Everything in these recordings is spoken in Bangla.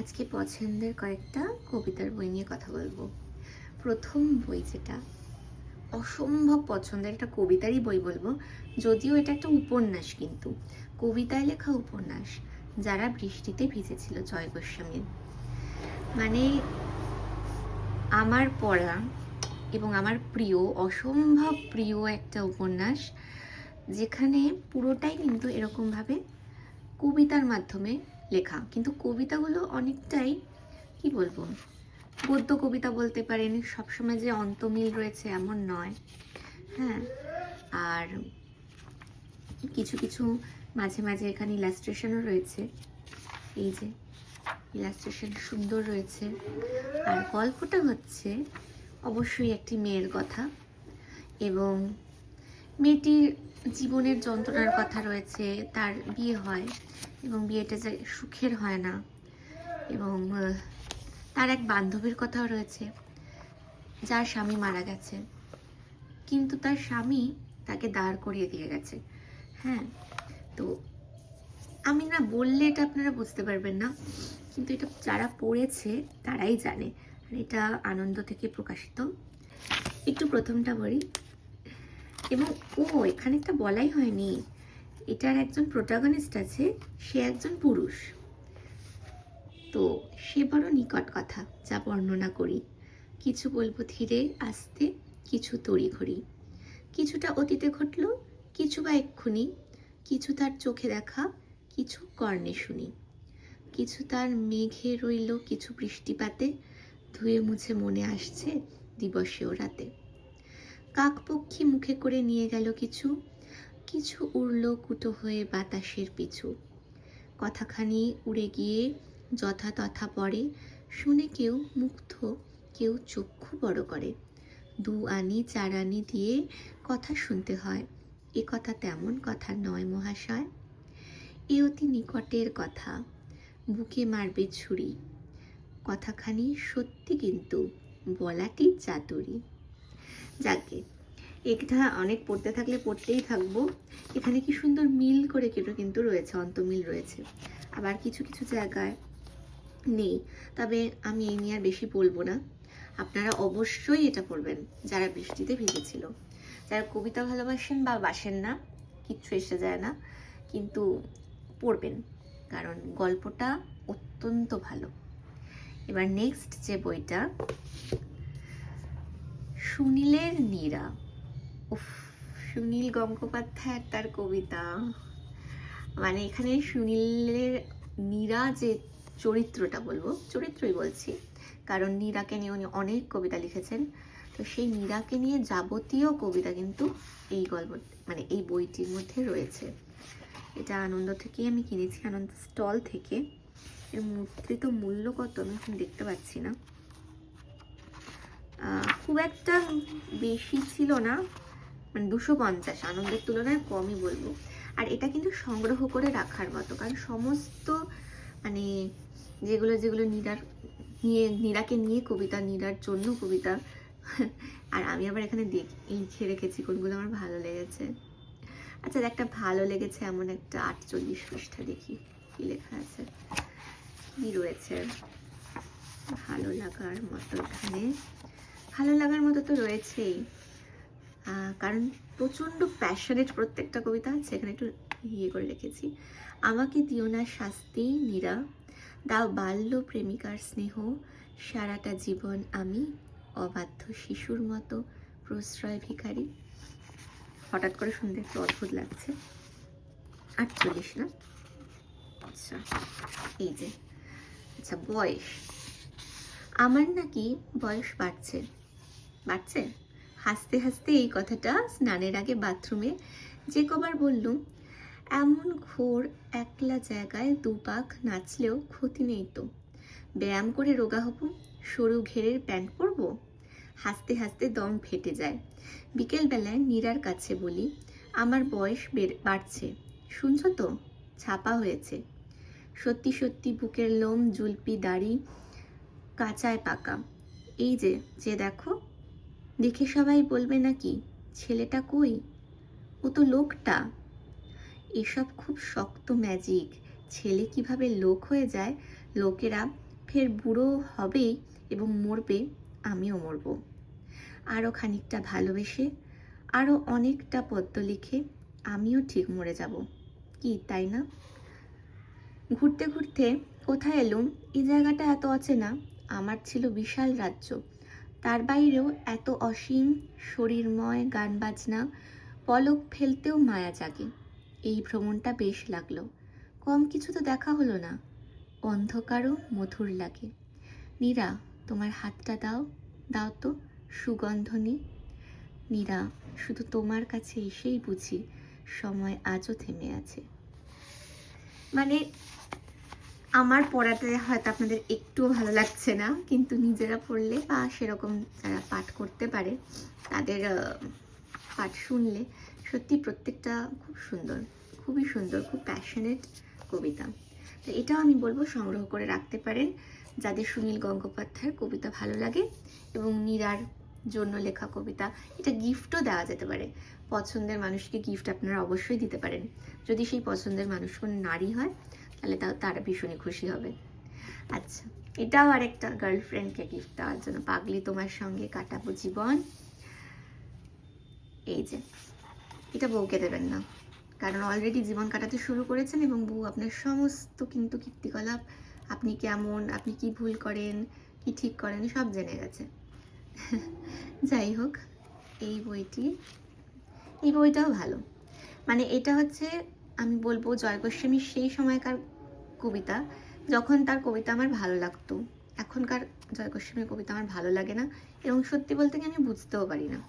আজকে পছন্দের কয়েকটা কবিতার বই নিয়ে কথা বলবো। প্রথম বই যেটা অসম্ভব পছন্দের একটা কবিতারই বই বলবো, যদিও এটা একটা উপন্যাস, কিন্তু কবিতায় লেখা উপন্যাস। যারা বৃষ্টিতে ভিজেছিল, জয় গোস্বামীর। মানে আমার পড়া এবং আমার প্রিয়, অসম্ভব প্রিয় একটা উপন্যাস, যেখানে পুরোটাই কিন্তু এরকমভাবে কবিতার মাধ্যমে লেখা। কিন্তু কবিতাগুলো অনেকটাই, কি বলবো, গদ্য কবিতা বলতে পারেন। সবসময় যে অন্তমিল রয়েছে এমন নয়, হ্যাঁ। আর কিছু কিছু মাঝে মাঝে এখানে ইলাস্ট্রেশনও রয়েছে। এই যে ইলাস্ট্রেশন সুন্দর রয়েছে। আর গল্পটা হচ্ছে অবশ্যই একটি মেয়ের কথা, এবং মেয়েটির জীবনের যন্ত্রণার কথা রয়েছে। তার বিয়ে হয় এবং বিয়েটা যে সুখের হয় না, এবং তার এক বান্ধবীর কথাও রয়েছে যার স্বামী মারা গেছে, কিন্তু তার স্বামী তাকে দাঁড় করিয়ে দিয়ে গেছে। হ্যাঁ, তো আমি না বললে এটা আপনারা বুঝতে পারবেন না, কিন্তু এটা যারা পড়েছে তারাই জানে। আর এটা আনন্দ থেকে প্রকাশিত। একটু প্রথমটা বলি। এবং এখানে একটা বলাই হয়নি, এটার একজন প্রোটাগনিস্ট আছে, সে একজন পুরুষ। তো সে বড় নিকট কথা, যা বর্ণনা করি। কিছু বলবো ধীরে আস্তে, কিছু তড়িঘড়ি। কিছুটা অতীতে ঘটল, কিছু বা এক্ষুনি। কিছু তার চোখে দেখা, কিছু কর্ণে শুনি। কিছু তার মেঘে রইল, কিছু বৃষ্টিপাতে। ধুয়ে মুছে মনে আসছে দিবসেও রাতে। কাকপক্ষী মুখে করে নিয়ে গেল কিছু, কিছু উড়ল কুটো হয়ে বাতাসের পিছু। কথাখানি উড়ে গিয়ে যথা তথা পড়ে, শুনে কেউ মুগ্ধ, কেউ চক্ষু বড় করে। 2 আনি 4 আনি দিয়ে কথা শুনতে হয়, এ কথা তেমন কথা নয় মহাশয়। এ অতি নিকটের কথা, বুকে মারবে ছুরি। কথাখানি সত্যি, কিন্তু বলাটি চাতুরি। যাকে এটা অনেক পড়তে থাকলে পড়তেই থাকবো। এখানে কি সুন্দর মিল করে কিন্তু রয়েছে, অন্তমিল রয়েছে। আবার কিছু কিছু জায়গায় নেই। তবে আমি এই নিয়ে আর বেশি বলবো না। আপনারা অবশ্যই এটা পড়বেন, যারা বৃষ্টিতে ভিজেছিল। যারা কবিতা ভালোবাসেন বা বাসেন না, কিচ্ছু এসে যায় না, কিন্তু পড়বেন, কারণ গল্পটা অত্যন্ত ভালো। এবার নেক্সট যে বইটা, সুনীলের নীরা। উফ, সুনীল গঙ্গোপাধ্যায়ের তার কবিতা। মানে এখানে সুনীলের নীরা যে চরিত্রটা, বলবো চরিত্রই বলছি, কারণ নীরাকে নিয়ে উনি অনেক কবিতা লিখেছেন। তো সেই নীরাকে নিয়ে যাবতীয় কবিতা কিন্তু এই গল্প, মানে এই বইটির মধ্যে রয়েছে। এটা আনন্দ থেকেই আমি কিনেছি, আনন্দ স্টল থেকে। এর মুদ্রিত মূল্য কত আমি এখন দেখতে পাচ্ছি না, খুব একটা বেশি ছিল না, মানে 250, আনন্দের তুলনায় কমই বলবো। আর এটা কিন্তু সংগ্রহ করে রাখার মতো, কারণ সমস্ত মানে যেগুলো যেগুলো নীরাকে নিয়ে কবিতা, নীরার জন্য কবিতা। আর আমি আবার এখানে লিখে রেখেছি কোনগুলো আমার ভালো লেগেছে। আচ্ছা, একটা ভালো লেগেছে এমন একটা 48 পৃষ্ঠা, দেখি কি লেখা আছে, কি রয়েছে ভালো লাগার মতো। এখানে ভালো লাগার মতো তো রয়েছেই, কারণ প্রচণ্ড প্যাশনেট প্রত্যেকটা কবিতা আছে। এখানে একটু ইয়ে করে রেখেছি। আমাকে দিও না শাস্তি নীরা, দাও বাল্য প্রেমিকার স্নেহ। সারাটা জীবন আমি অবাধ্য শিশুর মতো প্রশ্রয় ভিখারি। হঠাৎ করে শুনতে একটু অদ্ভুত লাগছে। 48 না? আচ্ছা, এই যে, আচ্ছা, বয়স। আমার নাকি বয়স বাড়ছে বাড়ছে। হাসতে হাসতে এই কথাটা স্নানের আগে বাথরুমে যে কবার বললুম। এমন ঘোর একলা জায়গায় 2 পাক নাচলেও ক্ষতি নেই তো। ব্যায়াম করে রোগা হব, সরু ঘেরের প্যান্ট পরবো। হাসতে হাসতে দম ফেটে যায়। বিকেল বেলায় নীরার কাছে বলি, আমার বয়স বাড়ছে, শুনছো তো, ছাপা হয়েছে। সত্যি সত্যি বুকের লোম, জুলপি দাড়ি কাঁচায় পাকা। এই যে যে দেখো, দেখে সবাই বলবে নাকি ছেলেটা কই, ও তো লোকটা। এসব খুব শক্ত ম্যাজিক, ছেলে কিভাবে লোক হয়ে যায় লোকেরা ফের বুড়ো হবে এবং মরবে, আমিও মরব। আরও খানিকটা ভালোবেসে, আরও অনেকটা পদ্য লিখে আমিও ঠিক মরে যাব। কি তাই না? ঘুরতে ঘুরতে কোথায় এলুম, এই জায়গাটা এত অচেনা। আমার ছিল বিশাল রাজ্য, তার বাইরেও এত অসীম শরীরময় গান বাজনা, পলক ফেলতেও মায়া জাগে। এই ভ্রমণটা বেশ লাগলো। কম কিছু তো দেখা হলো না, অন্ধকারও মধুর লাগে। নীরা, তোমার হাতটা দাও, দাও তো, সুগন্ধ নি। নীরা, শুধু তোমার কাছে এসেই বুঝি সময় আজও থেমে আছে। মানে আমার পড়াতে হয়তো আপনাদের একটুও ভালো লাগছে না, কিন্তু নিজেরা পড়লে বা সেরকম যারা পাঠ করতে পারে তাদের পাঠ শুনলে সত্যি প্রত্যেকটা খুব সুন্দর, খুবই সুন্দর, খুব প্যাশনেট কবিতা। তো এটাও আমি বলবো সংগ্রহ করে রাখতে পারেন যাদের সুনীল গঙ্গোপাধ্যায়ের কবিতা ভালো লাগে, এবং নীরার জন্য লেখা কবিতা। এটা গিফটও দেওয়া যেতে পারে, পছন্দের মানুষকে গিফট আপনারা অবশ্যই দিতে পারেন। যদি সেই পছন্দের মানুষ কোনো নারী হয় তাহলে তারা ভীষণই খুশি হবে। আচ্ছা, এটাও আরেকটা গার্লফ্রেন্ডকে গিফট দেওয়ার জন্য, পাগলি তোমার সঙ্গে কাটাবো জীবন। এই যে, এটা বউকে দেবেন না, কারণ অলরেডি জীবন কাটাতে শুরু করেছেন এবং বউ আপনার সমস্ত কিন্তু কীর্তিকলাপ, আপনি কেমন, আপনি কি ভুল করেন, কি ঠিক করেন, সব জেনে গেছে। যাই হোক, এই বইটাও ভালো। মানে এটা হচ্ছে, আমি বলবো জয় গোস্বামীর সেই সময়কার কবিতা যখন তার কবিতা আমার ভালো লাগতো। এখনকার জয় গোস্বামীর কবিতা আমার ভালো লাগে না, এবং সত্যি বলতে কি আমি বুঝতেও পারি না।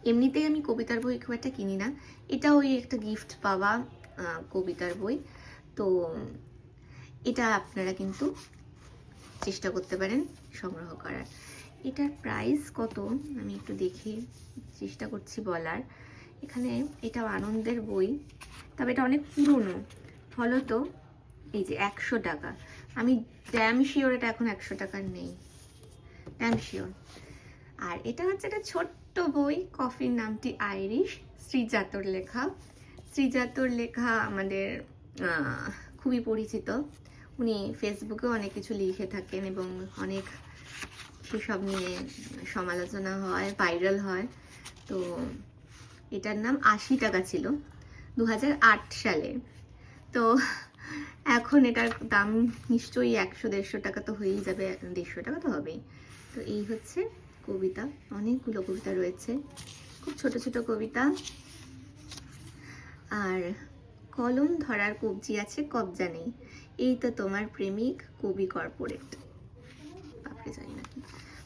এমনিতেই আমি কবিতার বই খুব একটা কিনি না, এটা ওই একটা গিফট পাওয়া কবিতার বই। তো এটা আপনারা কিন্তু চেষ্টা করতে পারেন সংগ্রহ করার। এটার প্রাইস কত আমি একটু দেখে চেষ্টা করছি বলার। এখানে এটাও আনন্দের বই, তবে এটা অনেক পুরনো, ফলত এই যে 100 টাকা। আমি ড্যাম শিওর এটা এখন 100 টাকার নেই, ড্যাম শিওর। আর এটা হচ্ছে একটা ছোট্ট বই, কফির নামটি আইরিশ, শ্রীজাতর লেখা। শ্রীজাতর লেখা আমাদের খুবই পরিচিত, উনি ফেসবুকে অনেক কিছু লিখে থাকেন এবং অনেক সেসব নিয়ে সমালোচনা হয়, ভাইরাল হয়। তো এটার নাম 80 টাকা ছিল 2008 সালে। তো এখন এটার দাম নিশ্চয়ই 100-150 টাকা তো হয়েই যাবে, 150 টাকা তো হবেই। তো এই হচ্ছে কবিতা, অনেকগুলো কবিতা রয়েছে, খুব ছোট ছোট কবিতা। আর কলম ধরার কবজি আছে, কবজা নেই, এই তো তোমার প্রেমিক কবি কর্পোরেট। বাপরে, জানি না কি,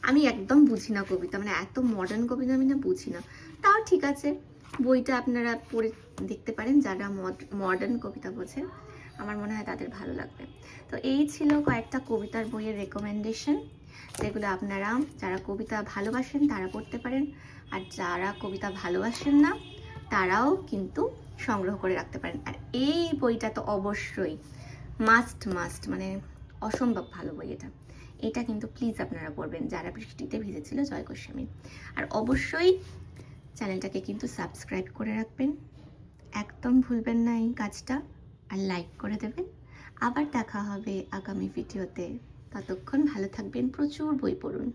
আমি একদম বুঝি না কবিতা, মানে এত মডার্ন কবিতা আমি না বুঝি না। তাও ঠিক আছে, বইটা আপনারা পড়ে দেখতে পারেন, যারা মডার্ন কবিতা বোঝেন আমার মনে হয় তাদের ভালো লাগবে। তো এই ছিল কয়েকটা কবিতার বইয়ের রেকমেন্ডেশন, যেগুলো আপনারা যারা কবিতা ভালোবাসেন তারা পড়তে পারেন, আর যারা কবিতা ভালোবাসেন না তারাও কিন্তু সংগ্রহ করে রাখতে পারেন। আর এই বইটা তো অবশ্যই মাস্ট, মানে অসম্ভব ভালো বই এটা। এটা কিন্তু প্লিজ আপনারা পড়বেন, যারা বৃষ্টিতে ভিজেছিল জয় গোস্বামী। আর অবশ্যই চ্যানেলটাকে কিন্তু সাবস্ক্রাইব করে রাখবেন, একদম ভুলবেন না এই কাজটা, আর লাইক করে দেবেন। আবার দেখা হবে আগামী ভিডিওতে, ততক্ষণ ভালো থাকবেন, প্রচুর বই পড়ুন।